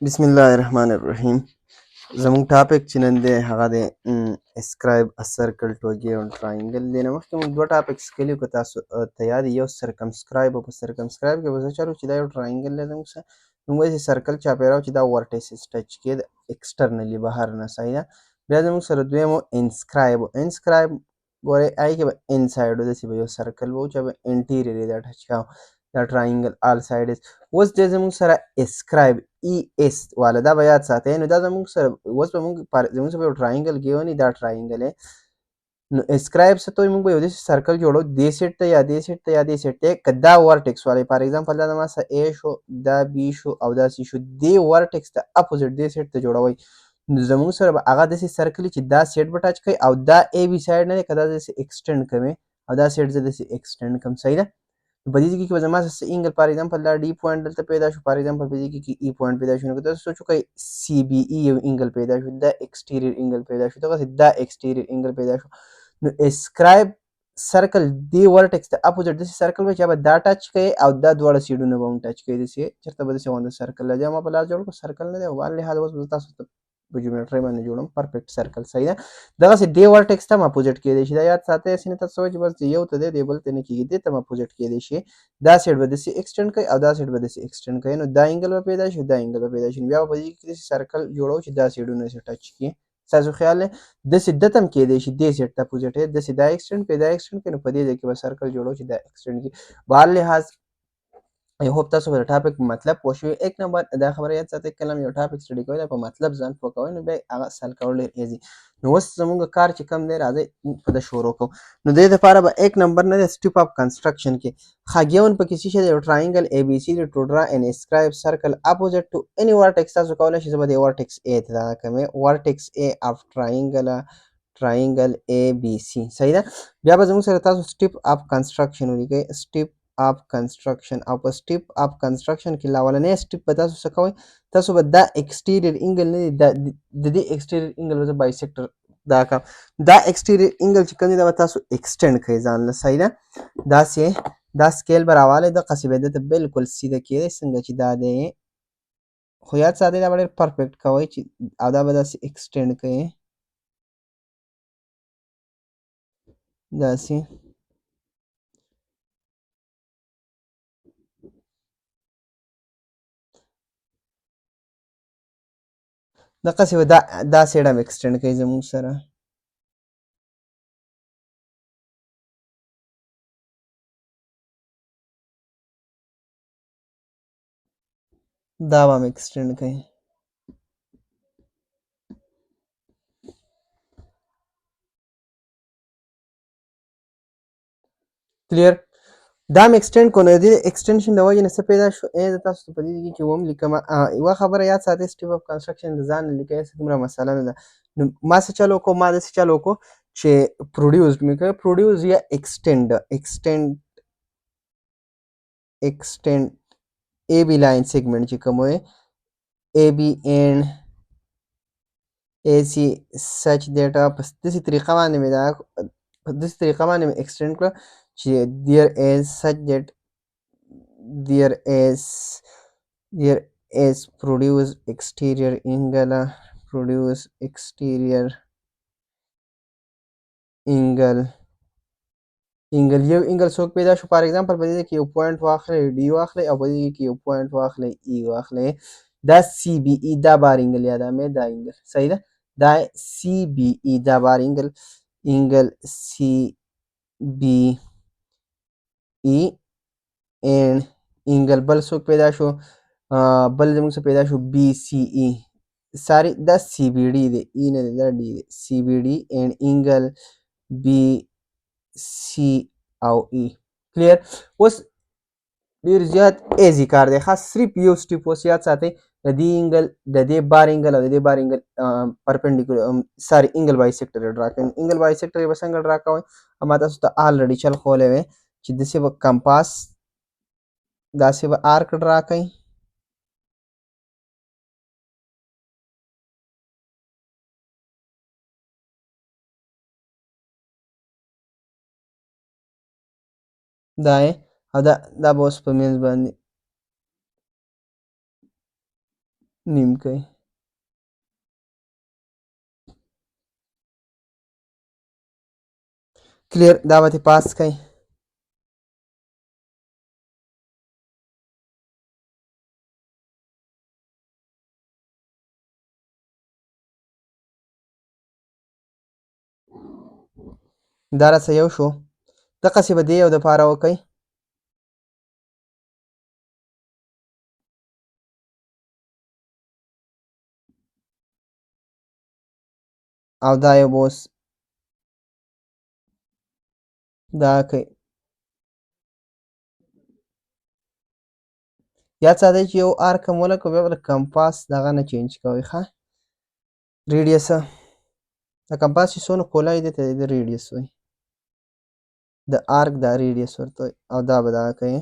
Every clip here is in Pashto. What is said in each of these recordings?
بسم الله الرحمن الرحیم. زموږ ټاپک چې نن دی هغه دی اسکرایب ا سرکل ټو ا ګیون ټرایانګل. دی نه مخکې موږ دوه ټاپکس کلي که تاسو ته یاد وي، یو سرکمسکرایب او په سرکمسکرایب کې به څه چل چې دا یو ټرایانګل دی زموږ سره موږ وایي چې سرکل چاپېره چې دا ورټیسز ټچ کې د ایکسټرنلي بهر نه صحیح ده. بیا زموږ سره دویم انسکرایب ګورئ هغې کې به انسایډ و داسې به یو سرکل و چې به انټیریور یې دا ټچ کاوه دا ټرایانګل آل سایډز. اوس دی زموږ سره اسکرایب ای اس والا دا به یاد ساتئ. نو دا زموږ سره اوس به زموږ سره یو ټرایانګل ګیونی دا ټرایانګل دی. نو اسکرایب څه ته وایي موږ به یو داسې سرکل جوړو دې سیټ ته یا دې سیټ ته یا دې سیټ ته که دا ورټکس والی فار ایگزامپل دا زما سره اے شو دا بي شو او دا سی شو دې ورټکس ته اپوزیټ دې سیټ ته جوړوئ نو زموږ سره به هغه داسې سرکل چې دا سیټ به ټچ کوي او دا اے بي سایډ نه دی که دا داسې ایکسټینډ کوي او دا سیټ زه داسې ایکسټینډ کوم صحیح ده. په دې کې به زما سره اینګل فار ایگزامپل دا ډي پوینټ دلته پیدا شو فار ایگزامپل په دې کې ای پوینټ پیدا شو نو که تاسو سوچ وکړئ سی بي ای یو اینګل پیدا شو دا ایکسټیریر اینګل پیدا شو دغسې دا ایکسټیریر اینګل پیدا شو. نو اسکرایب سرکل دې ورټکس ته اپوزیټ داسې سرکل وي چې به دا ټچ کوي او دا دواړه سیډونه به هم ټچ کوي داسې چېرته به داسې غونډه سرکل دی ما په لاس جوړ کړو سرکل نه دی او بهر لحاظ اوس به تاسو ته په جیومټرۍ باندې جوړم پرفیکټ سرکل صحیح ده. دغسې دې ورټکس ته هم اپوزیټ کیدی شي دا یاد ساتئ هسې نه تاسو وایئ چې بس یو ته دی دې بل ته نه کېږي دې ته هم اپوزیټ کیدی شي دا سیټ به داسې ایکسټینډ کوي او دا سیټ به داسې ایکسټینډ کوي نو دا اینګل به پیدا شي دا اینګل به پیدا شي بیا به په دې کې داسې سرکل جوړو چې دا سیډونه یې ټچ کړي ستاسو خیال دی داسې دته هم کیدی شي دې سیټ ته اپوزیټ یې داسې دا ایکسټینډ کوي دا ایکسټینډ کوي نو په دې ځای کې به سرکل جوړو چې دا ایکسټینډ کړي. بهر لحاظ I hope تاسو به د ټاپک په مطلب پوه شوي. ایک نمبر دا خبره یاد ساتئ کله هم یو ټاپک سټډي کوئ په مطلب ځان پوه کوئ نو بیا هغه سل کول ډېر ایزي. نو اوس زموږ کار چې کوم دی راځئ په ده شروع کوو. نو دې دپاره به ایک نمبر نه دی سټیپ اف کنسټرکشن کې ښه پکې څه شی دی یو ټرایانګل اے بي سی دی ټو ډرا ان اسکرایب سرکل اپوزیټ ټو اني ورټکس تاسو کولی شئ زه به دې ورټکس اے ته دغه کوم ورټکس اے اف ټرایانګل اے بي سی صحیح ده. بیا به زموږ سره تاسو سټیپ اف کنسټرکشن ولیکئ سټیپ اف کنسټرکشن او په سټیپ اف کنسټرکشن کې لاولنی سټیپ به تاسو څه کوئ تاسو به دا ایکسټیریر اینګل نه دی د دې ایکسټیریر اینګل به زه بایسیکټر دا کوم دا ایکسټیریر اینګل چې کوم دی دا به تاسو ایکسټینډ کړئ ځان له صحیح ده. داسې دا سکیل به راوالی دقسې به دته بالکل سیده کېدی څنګه چې دا دی خو یاد ساتئ دا به ډېر پرفیکټ کوئ چې او دا به داسې ایکسټینډ کوئ داسې دقسې به دا سیډ هم ایکسټینډ کوي زموږ سره دا به هم ایکسټینډ کوي. کلیر دا م ایکسټینډ کو نو د ایکسټنشن د وجې نه څه پیدا شو زه تاسو ته په دې کې وم لیکم یوه خبره یاد ساتئ سټیپ اف کنسټرکشن د ځان نه لیکئ هسې دومره مسله نه ده. نو ما څه چل وکړو ما داسې چل وکړو چې پروډیوس مې کړی پروډیوس یا ایکسټینډ اے بي لاین سیګمنټ چې کوم وی اے بي اینډ اے سی سچ دیټا په داسې طریقه باندې مې دا په داسې طریقه باندې مې ایکسټینډ کړه چې there is produce exterior angle یو انګل څوک پیدا شو فار ایگزامپل په دې کې یو پوینټ واخلئ ډي واخلئ او په دې کې یو پوینټ واخلئ ای واخلئ دا سی بي ای دا بار انګل یادوم دا انګل صحیح ده دا سی بي ای دا بار انګل سی بي ای اینډ انګل بل څوک پیدا شو بل زموږ څه پیدا شو بي سی ای ساري دا سی بي ډي دی ای نه دی دا ډي دی سی بي ډي اینډ انګل بي سی او ای کلیر. اوس ډېر زیات ایزي کار دی خاص صرف یو سټیپ اوس یاد ساتئ د دې انګل د دې بار انګل او د دې بار انګل پرپنډیکولر ساري انګل بایسیکټر یې ډرا کوئ انګل بایسیکټر یې به څنګه ډرا کوئ ما تاسو ته آلریډي چل ښوولی وی چې داسې به کمپاس داسې به آرک ډرا کوئ دا یې او دا به اوس په منځ باندې نیم کوي. کلیر دا به پاس کوي. دا راڅه یو شو. دقسې به دې یو دپاره وکئ. او دا یو به اوس دا کوي. یاد ساتئ چې یو ارک هم ولګوو بیا به د کمپاس دغه نه چینج کوئ ښه ریډیس. د کمپاس چې څونه کولی دی ته د ریډیس وایي. د ارک دا ریډیس ورته وایي او دا به دغه کوئ.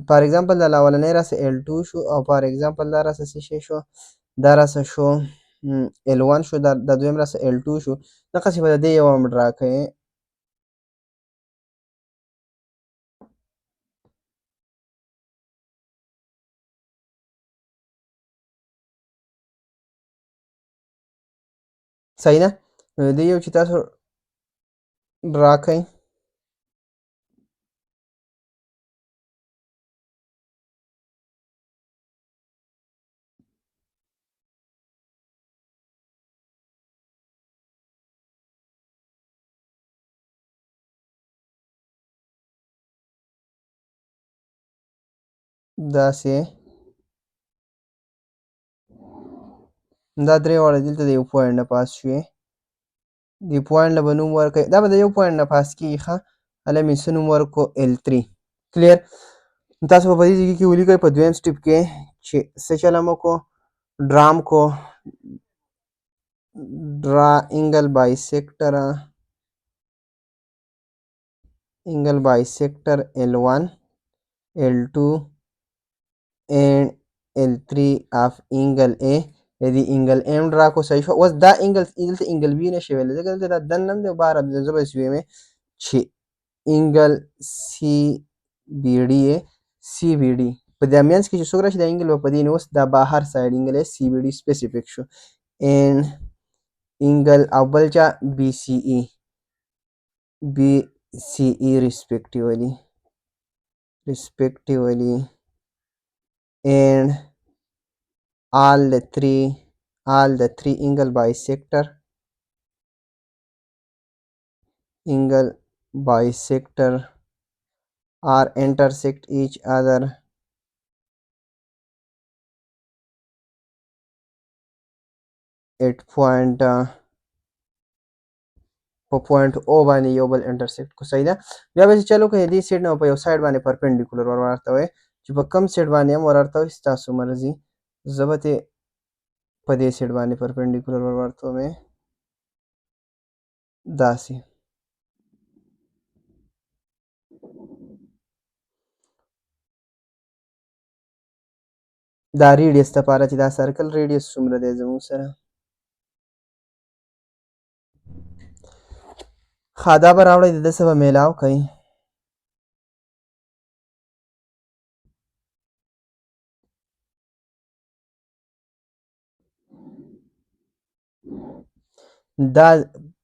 فار ایگزامپل دا اولنی راسه L2 شو او فار ایگزامپل دا راسه څه شی شو دا راسه شو L1 شو دا دویم راسه L2 شو. دقسې به د دې یو هم ډرا کوئ. صحیح ده. نو د دې یو چې تاسو ډرا کوئ داسې دا درې واړه دلته د یو پوینټ نه پاس شوې. دې پوینټ له به نوم ورکړئ. دا به د یو پوینټ نه پاس کېږي ښه. هله مې څه نوم ورکړو L3. کلیر. تاسو به په دې ځای کې ولیکئ په دویم سټیپ کې چې څه چلم وکړو ډرا م کړو ډرا اینګل بایسیکټر L1 L2 and L3 of angle A. د دې انګل ایم ډرا کو صحیح شو. اوس دا انګل دلته انګل بي نشي ویلی ځکه دلته دا دننه هم دی او بهر هم دی. زه به یې ویمې چې انګل سی بي ډي سی بي ډي په دې منځ کې چې څوک راشي دا انګل به په دې نه اوس دا بهر سایډ انګل سی بي ډي سپیسیفیک شو. ان انګل او بل چا بي سی ای respectively and all the three angle bisector or intersect each other at point په پوینټ او باندې یو بل انټرسیکټ کو. صحیح ده. بیا به چې چلو کوئ دې سیډ نه په یو سایډ باندې پرپنډیکولر ور ورته وئ چې په کم سیډ باندې هم ور ورته وئ ستاسو مرضي. زه به ترې په دې سیډ باندې پرپنډیکولر ور ورته ومې داسې. دا ریډیس دپاره چې دا سرکل ریډیس څومره دی زموږ سره ښه دا به راوړئ د ده څه به میلاو کوئ. دا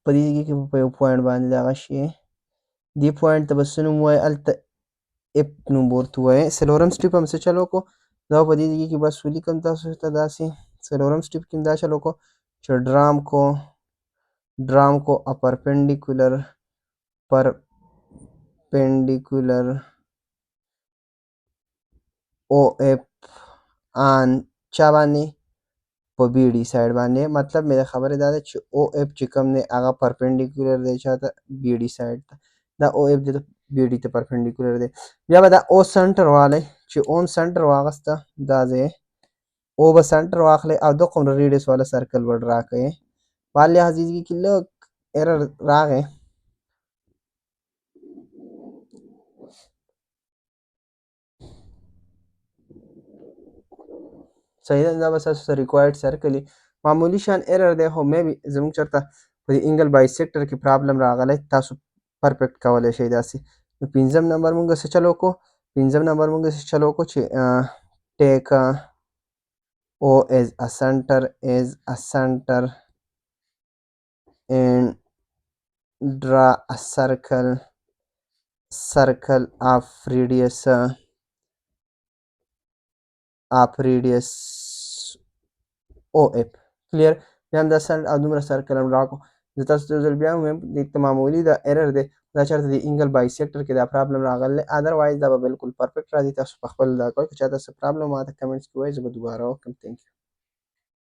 په دې کې په یو پوینټ باندې دغه شي دې پوینټ ته به څه نوم ووایئ هلته اف نوم ورته ووایئ. څلورم سټیپ هم څه چل وکړو دا په دې ځای کې بس ولیکم تاسو ته داسې. څلورم سټیپ کې هم دا چل وکړو چې ډرام کو پرپنډیکولر او اف آن چا باندې په بي ډي سایډ باندې. مطلب مې د خبرې دا ده چې او اف چې کوم دی هغه پرپنډیکولر دی چاته بي ډي سایډ ته. دا او اف دی بي ډي ته پرپنډیکولر دی. بیا به دا او سنټر والی چې اوم سنټر واغسته دا ځای او به سنټر واخلئ او دغه عمره ریډیس والا سرکل به ډرا کوئ. په لحاظ کې لږ ایرر راغی. صحیح ده. دا به ستاسو سره ریکوایرډ سرکل وي. معمولي شان ایرر دی خو مې بي زموږ چېرته په دې انګل بایسیکټر کې پرابلم راغلی. تاسو پرفیکټ کولی شئ داسې. نو پنځم نمبر مونږ څه چل وکړو چې ټیک O is a center and draw a circle of radius OF. کلیر. بیا هم دا دومره سرکل هم ډرا کړو. زه تاسو ته یو ځل بیا هم وایم دې ته معمولي دا ایرر دی دا چېرته د انګل بایسیکټر کې دا پرابلم راغلی ادروایز دا به بالکل پرفیکټ راځي. تاسو په خپل دا کوئ که چا ته څه پرابلم ما ته کمنټس کې وایي زه به دوباره وکړم. تھینک یو.